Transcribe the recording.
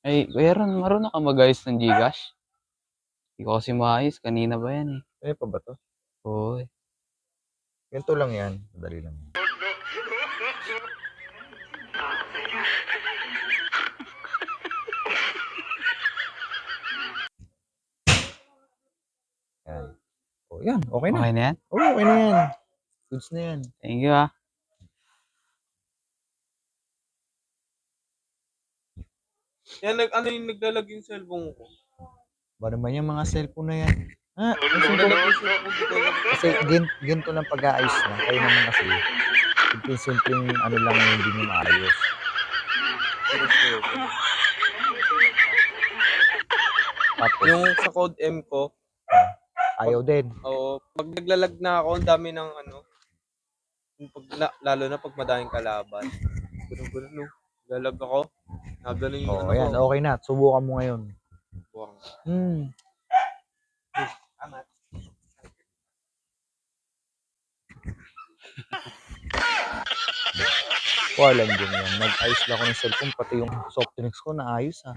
Ay, Kuya Ron, marunong ka mag-ayos ng GCash? Hindi ko kasi maayos. Kanina ba yan eh? Eh, pa ba to? Oo eh. Ganito lang yan. Madali lang. Yan. O, yan. Okay na. Okay na yan? Oo, okay na yan. Goods na yan. Thank you ah. Yan, ano yung naglalag yung cellphone ko? Ba naman yung mga cellphone na yan? Ha? Naglalag yung cellphone ko. Kasi ganito lang pag-aayos na. Kayo naman kasi. Simpleng ano lang yung hindi nyo maayos. Tapos, Yung sa code M ko, ayaw din. pag naglalag na ako, ang dami ng ano, yung lalo na pag madaming kalaban. Ganun, no? Lalag ako. Nagano yung Oo, ayan. Okay na. Subukan mo ngayon. buwang. Amat. Wala din yan. Nag-ayos lang ako ng cellphone. Pati yung soft drinks ko naayos ha.